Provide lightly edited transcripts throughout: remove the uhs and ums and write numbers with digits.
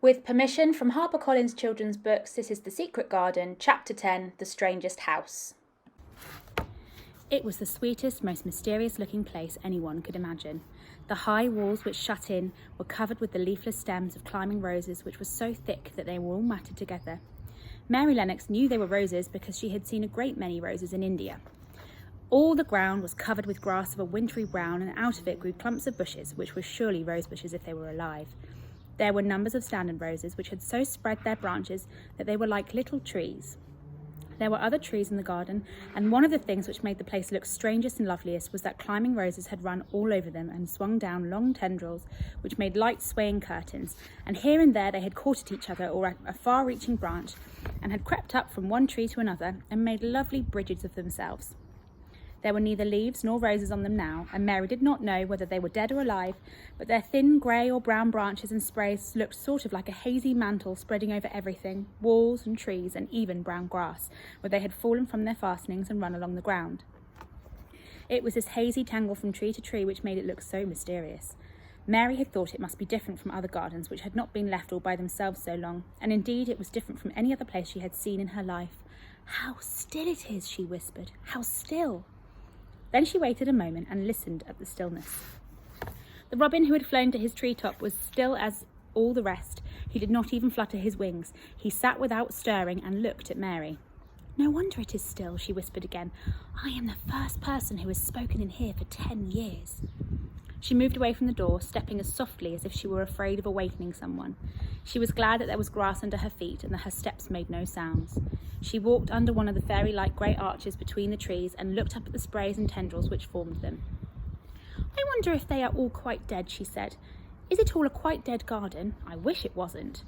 With permission from HarperCollins Children's Books, this is The Secret Garden, Chapter 10, The Strangest House. It was the sweetest, most mysterious-looking place anyone could imagine. The high walls which shut in were covered with the leafless stems of climbing roses which were so thick that they were all matted together. Mary Lennox knew they were roses because she had seen a great many roses in India. All the ground was covered with grass of a wintry brown, and out of it grew clumps of bushes, which were surely rose bushes if they were alive. There were numbers of standard roses which had so spread their branches that they were like little trees. There were other trees in the garden, and one of the things which made the place look strangest and loveliest was that climbing roses had run all over them and swung down long tendrils which made light swaying curtains, and here and there they had caught at each other or at a far-reaching branch and had crept up from one tree to another and made lovely bridges of themselves. There were neither leaves nor roses on them now, and Mary did not know whether they were dead or alive, but their thin grey or brown branches and sprays looked sort of like a hazy mantle spreading over everything, walls and trees and even brown grass, where they had fallen from their fastenings and run along the ground. It was this hazy tangle from tree to tree which made it look so mysterious. Mary had thought it must be different from other gardens which had not been left all by themselves so long, and indeed it was different from any other place she had seen in her life. "How still it is," she whispered. "How still!" Then she waited a moment and listened at the stillness. The robin who had flown to his treetop was still as all the rest. He did not even flutter his wings. He sat without stirring and looked at Mary. "No wonder it is still," she whispered again. "I am the first person who has spoken in here for 10 years. She moved away from the door, stepping as softly as if she were afraid of awakening someone. She was glad that there was grass under her feet and that her steps made no sounds. She walked under one of the fairy-like grey arches between the trees and looked up at the sprays and tendrils which formed them. "I wonder if they are all quite dead," she said. "Is it all a quite dead garden? I wish it wasn't."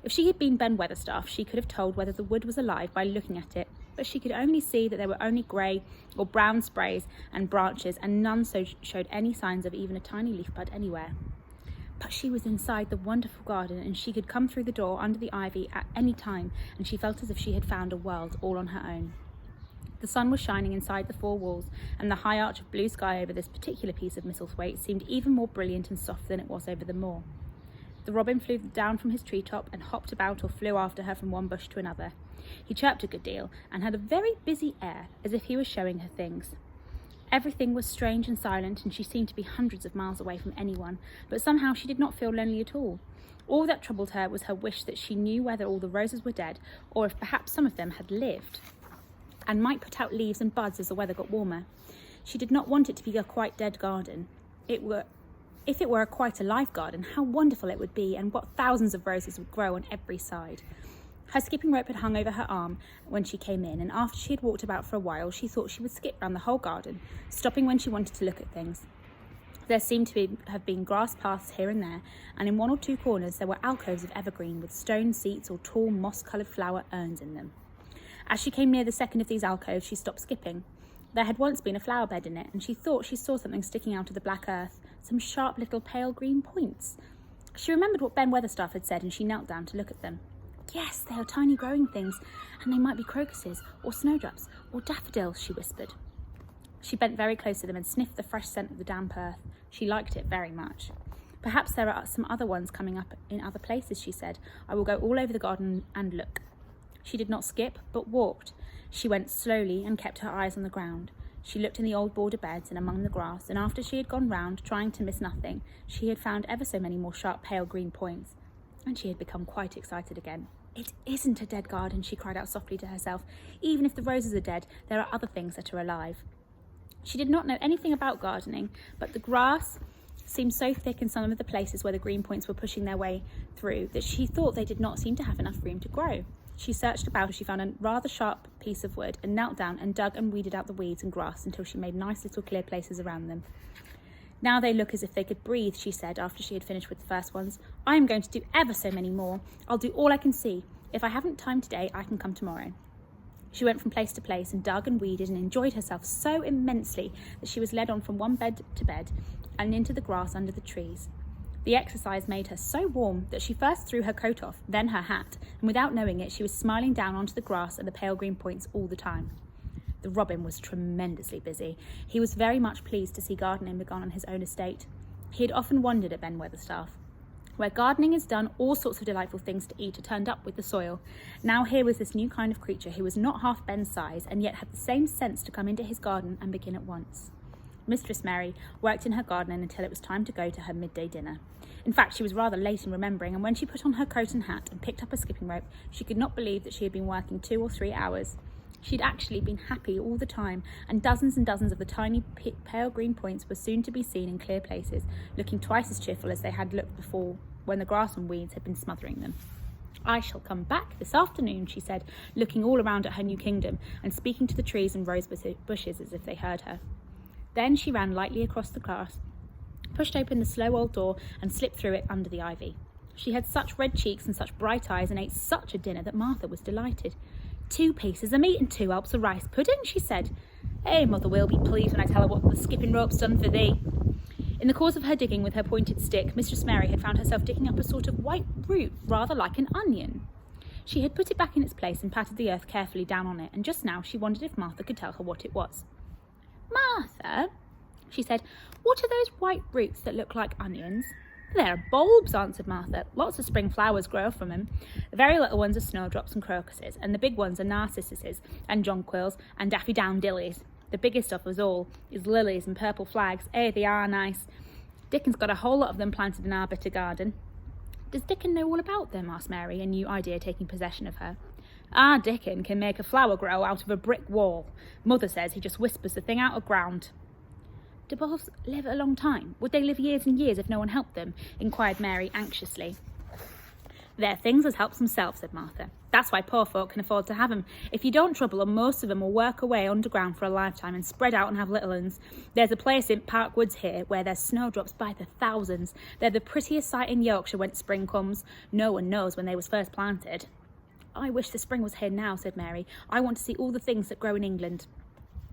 If she had been Ben Weatherstaff, she could have told whether the wood was alive by looking at it, but she could only see that there were only grey or brown sprays and branches, and none showed any signs of even a tiny leaf bud anywhere. But she was inside the wonderful garden, and she could come through the door under the ivy at any time, and she felt as if she had found a world all on her own. The sun was shining inside the four walls, and the high arch of blue sky over this particular piece of Misselthwaite seemed even more brilliant and soft than it was over the moor. The robin flew down from his treetop and hopped about or flew after her from one bush to another. He chirped a good deal and had a very busy air, as if he was showing her things. Everything was strange and silent, and she seemed to be hundreds of miles away from anyone, but somehow she did not feel lonely at all. All that troubled her was her wish that she knew whether all the roses were dead, or if perhaps some of them had lived, and might put out leaves and buds as the weather got warmer. She did not want it to be a quite dead garden. If it were a quite alive garden, how wonderful it would be, and what thousands of roses would grow on every side. Her skipping rope had hung over her arm when she came in, and after she had walked about for a while, she thought she would skip round the whole garden, stopping when she wanted to look at things. There seemed to have been grass paths here and there, and in one or two corners there were alcoves of evergreen with stone seats or tall moss-coloured flower urns in them. As she came near the second of these alcoves, she stopped skipping. There had once been a flower bed in it, and she thought she saw something sticking out of the black earth, some sharp little pale green points. She remembered what Ben Weatherstaff had said, and she knelt down to look at them. "Yes, they are tiny growing things, and they might be crocuses, or snowdrops, or daffodils," she whispered. She bent very close to them and sniffed the fresh scent of the damp earth. She liked it very much. "Perhaps there are some other ones coming up in other places," she said. "I will go all over the garden and look." She did not skip, but walked. She went slowly and kept her eyes on the ground. She looked in the old border beds and among the grass, and after she had gone round, trying to miss nothing, she had found ever so many more sharp pale green points, and she had become quite excited again. "It isn't a dead garden," she cried out softly to herself. "Even if the roses are dead, there are other things that are alive." She did not know anything about gardening, but the grass seemed so thick in some of the places where the green points were pushing their way through that she thought they did not seem to have enough room to grow. She searched about, she found a rather sharp piece of wood and knelt down and dug and weeded out the weeds and grass until she made nice little clear places around them. "Now they look as if they could breathe," she said after she had finished with the first ones. "I am going to do ever so many more. I'll do all I can see. If I haven't time today, I can come tomorrow." She went from place to place and dug and weeded and enjoyed herself so immensely that she was led on from one bed to bed and into the grass under the trees. The exercise made her so warm that she first threw her coat off, then her hat, and without knowing it, she was smiling down onto the grass and the pale green points all the time. The robin was tremendously busy. He was very much pleased to see gardening begun on his own estate. He had often wondered at Ben Weatherstaff. Where gardening is done, all sorts of delightful things to eat are turned up with the soil. Now here was this new kind of creature who was not half Ben's size and yet had the same sense to come into his garden and begin at once. Mistress Mary worked in her garden until it was time to go to her midday dinner. In fact, she was rather late in remembering, and when she put on her coat and hat and picked up a skipping rope, she could not believe that she had been working 2 or 3 hours. She'd actually been happy all the time, and dozens of the tiny pale green points were soon to be seen in clear places, looking twice as cheerful as they had looked before when the grass and weeds had been smothering them. "I shall come back this afternoon," she said, looking all around at her new kingdom and speaking to the trees and rose bushes as if they heard her. Then she ran lightly across the grass, pushed open the slow old door and slipped through it under the ivy. She had such red cheeks and such bright eyes and ate such a dinner that Martha was delighted. "2 pieces of meat and 2 helps of rice pudding," she said. Mother will be pleased when I tell her what the skipping rope's done for thee." In the course of her digging with her pointed stick, Mistress Mary had found herself digging up a sort of white root, rather like an onion. She had put it back in its place and patted the earth carefully down on it, and just now she wondered if Martha could tell her what it was. "Martha," she said, "what are those white roots that look like onions?" "They're bulbs," answered Martha. "Lots of spring flowers grow from them. The very little ones are snowdrops and crocuses, and the big ones are narcissuses and jonquils and daffodillies. The biggest of us all is lilies and purple flags. They are nice. Dickon's got a whole lot of them planted in our bit of garden." "Does Dickon know all about them?" asked Mary, a new idea taking possession of her. "Our Dickon can make a flower grow out of a brick wall. Mother says he just whispers the thing out of ground." "Do bulbs live a long time? Would they live years and years if no one helped them?" inquired Mary anxiously. "They're things as helps themselves," said Martha. "That's why poor folk can afford to have 'em. If you don't trouble 'em, most of 'em will work away underground for a lifetime and spread out and have little uns. There's a place in Park Woods here where there's snowdrops by the thousands. They're the prettiest sight in Yorkshire when spring comes. No one knows when they was first planted." "I wish the spring was here now," said Mary. "I want to see all the things that grow in England."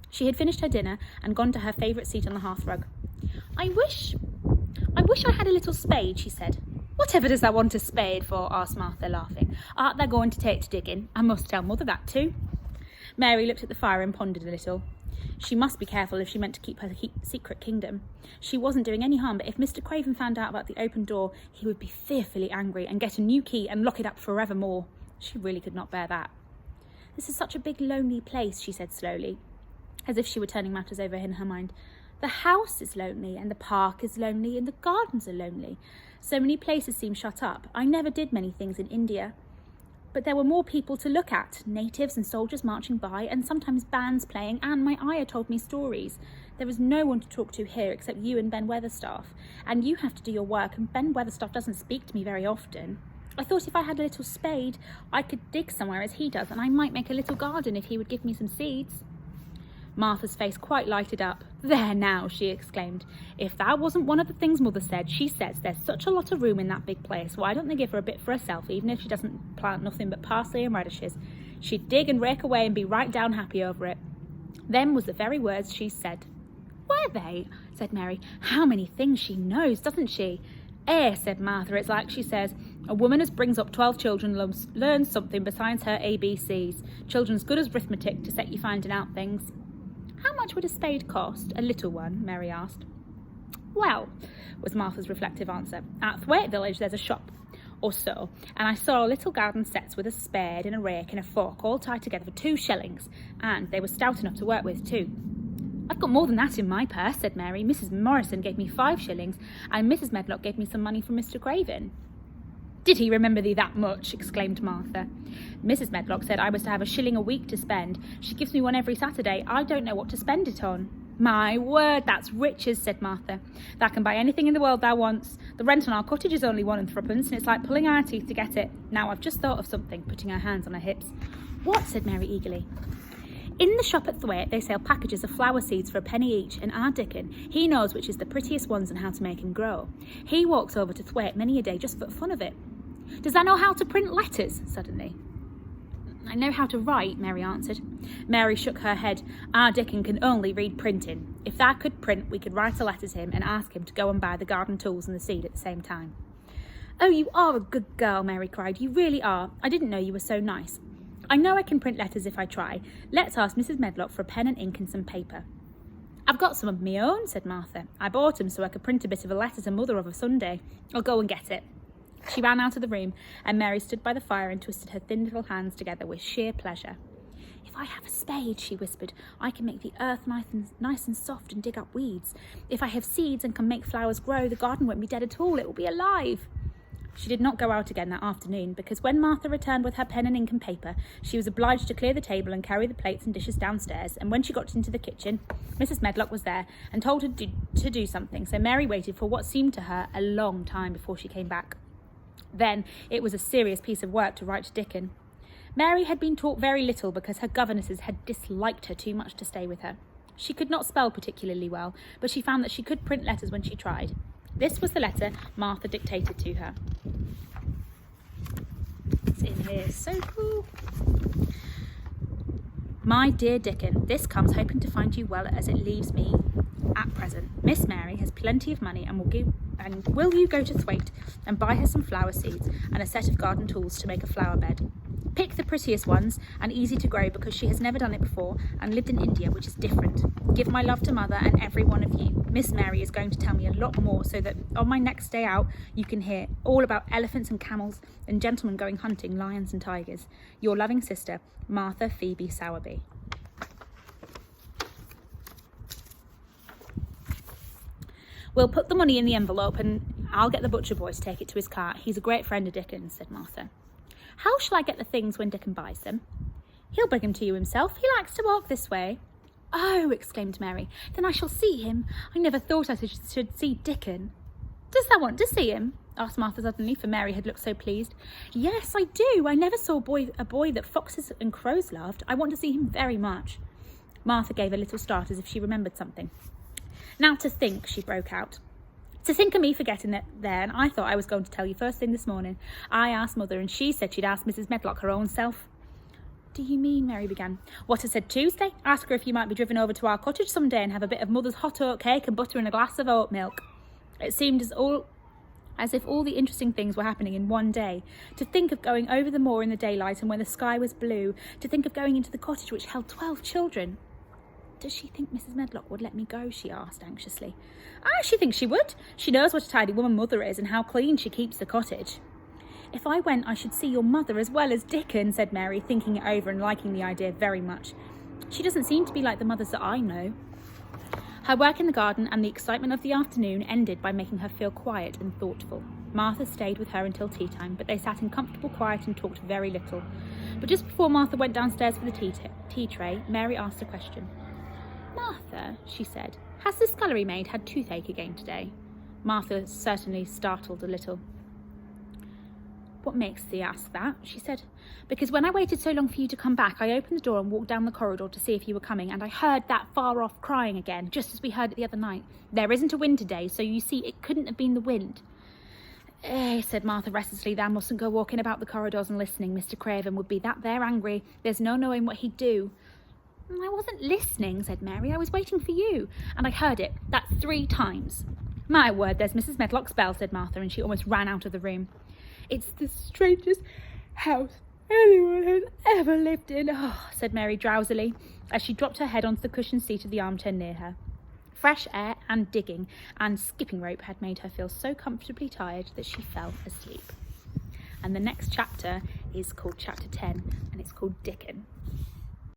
She had finished her dinner and gone to her favourite seat on the hearthrug. I wish I had a little spade," she said. "Whatever does thou want a spade for?" asked Martha, laughing. "Art thou going to take to digging? I must tell Mother that too." Mary looked at the fire and pondered a little. She must be careful if she meant to keep her secret kingdom. She wasn't doing any harm, but if Mr. Craven found out about the open door, he would be fearfully angry and get a new key and lock it up forevermore. She really could not bear that. "This is such a big, lonely place," she said slowly, as if she were turning matters over in her mind. "The house is lonely, and the park is lonely, and the gardens are lonely. So many places seem shut up. I never did many things in India. But there were more people to look at, natives and soldiers marching by, and sometimes bands playing, and my ayah told me stories. There is no one to talk to here except you and Ben Weatherstaff, and you have to do your work, and Ben Weatherstaff doesn't speak to me very often. I thought if I had a little spade, I could dig somewhere as he does, and I might make a little garden if he would give me some seeds." Martha's face quite lighted up. "There now," she exclaimed. "If that wasn't one of the things Mother said. She says there's such a lot of room in that big place. Why don't they give her a bit for herself, even if she doesn't plant nothing but parsley and radishes? She'd dig and rake away and be right down happy over it." Them was the very words she said. "Were they?" said Mary. "How many things she knows, doesn't she?" Said Martha, "it's like she says, a woman as brings up 12 children learns something besides her ABCs. Children's good as arithmetic to set you finding out things." "How much would a spade cost? A little one?" Mary asked. "Well," was Martha's reflective answer, "at Thwaite village there's a shop or so, and I saw little garden sets with a spade and a rake and a fork all tied together for 2 shillings, and they were stout enough to work with too." "I've got more than that in my purse," said Mary. "Mrs. Morrison gave me 5 shillings, and Mrs. Medlock gave me some money from Mr. Craven." "Did he remember thee that much?" exclaimed Martha. "Mrs. Medlock said I was to have a shilling a week to spend. She gives me one every Saturday. I don't know what to spend it on." "My word, that's riches," said Martha. "Thou can buy anything in the world thou wants. The rent on our cottage is only 1 and 3, and it's like pulling our teeth to get it. Now I've just thought of something," putting her hands on her hips. "What?" said Mary eagerly. "In the shop at Thwaite they sell packages of flower seeds for a penny each, and our Dickon, he knows which is the prettiest ones and how to make 'em grow. He walks over to Thwaite many a day just for fun of it." "Does thou know how to print letters?" suddenly. "I know how to write," Mary answered. Mary shook her head. "Our Dickon can only read printing. If thou could print, we could write a letter to him and ask him to go and buy the garden tools and the seed at the same time." "Oh, you are a good girl," Mary cried. "You really are. I didn't know you were so nice. I know I can print letters if I try. Let's ask Mrs. Medlock for a pen and ink and some paper." "I've got some of my own," said Martha. "I bought 'em so I could print a bit of a letter to Mother of a Sunday. I'll go and get it." She ran out of the room, and Mary stood by the fire and twisted her thin little hands together with sheer pleasure. "If I have a spade," she whispered, "I can make the earth nice and soft and dig up weeds. If I have seeds and can make flowers grow, the garden won't be dead at all, it will be alive." She did not go out again that afternoon, because when Martha returned with her pen and ink and paper, she was obliged to clear the table and carry the plates and dishes downstairs, and when she got into the kitchen, Mrs. Medlock was there and told her to do something, so Mary waited for what seemed to her a long time before she came back. Then it was a serious piece of work to write to Dickon. Mary had been taught very little because her governesses had disliked her too much to stay with her. She could not spell particularly well, but she found that she could print letters when she tried. This was the letter Martha dictated to her. It's in here, so cool. "My dear Dickon, this comes hoping to find you well as it leaves me at present. Miss Mary has plenty of money and will you go to Thwaite and buy her some flower seeds and a set of garden tools to make a flower bed. Pick the prettiest ones and easy to grow because she has never done it before and lived in India, which is different. Give my love to Mother and every one of you. Miss Mary is going to tell me a lot more so that on my next day out you can hear all about elephants and camels and gentlemen going hunting lions and tigers. Your loving sister, Martha Phoebe Sowerby." "We'll put the money in the envelope and I'll get the butcher boy to take it to his cart. He's a great friend of Dickon's," said Martha. "How shall I get the things when Dickon buys them?" "He'll bring them to you himself. He likes to walk this way." "Oh," exclaimed Mary, "then I shall see him. I never thought I should see Dickon." "Does thou want to see him?" asked Martha suddenly, for Mary had looked so pleased. "Yes, I do. I never saw a boy that foxes and crows loved. I want to see him very much." Martha gave a little start as if she remembered something. "Now to think," she broke out. "To think of me forgetting it there, and I thought I was going to tell you first thing this morning. I asked Mother and she said she'd ask Mrs. Medlock her own self." "Do you mean," Mary began. "What I said Tuesday. Ask her if you might be driven over to our cottage some day and have a bit of Mother's hot oat cake and butter and a glass of oat milk." It seemed as if all the interesting things were happening in one day. To think of going over the moor in the daylight and when the sky was blue. To think of going into the cottage which held 12 children. "Does she think Mrs. Medlock would let me go?" she asked anxiously. She thinks she would. She knows what a tidy woman Mother is and how clean she keeps the cottage." "If I went, I should see your mother as well as Dickon," said Mary, thinking it over and liking the idea very much. "She doesn't seem to be like the mothers that I know." Her work in the garden and the excitement of the afternoon ended by making her feel quiet and thoughtful. Martha stayed with her until tea time, but they sat in comfortable quiet and talked very little. But just before Martha went downstairs for the tea tray, Mary asked a question. "Martha," she said, "has the scullery maid had toothache again today?" Martha certainly startled a little. "What makes thee ask that?" she said. "Because when I waited so long for you to come back, I opened the door and walked down the corridor to see if you were coming, and I heard that far-off crying again, just as we heard it the other night. There isn't a wind today, so you see it couldn't have been the wind." Said Martha restlessly, "thou mustn't go walking about the corridors and listening. Mr. Craven would be that there angry. There's no knowing what he'd do." "I wasn't listening," said Mary. "I was waiting for you, and I heard it, that 3 times. "My word, there's Mrs. Medlock's bell," said Martha, and she almost ran out of the room. "It's the strangest house anyone has ever lived in," said Mary drowsily, as she dropped her head onto the cushioned seat of the armchair near her. Fresh air and digging and skipping rope had made her feel so comfortably tired that she fell asleep. And the next chapter is called Chapter 10, and it's called Dickon.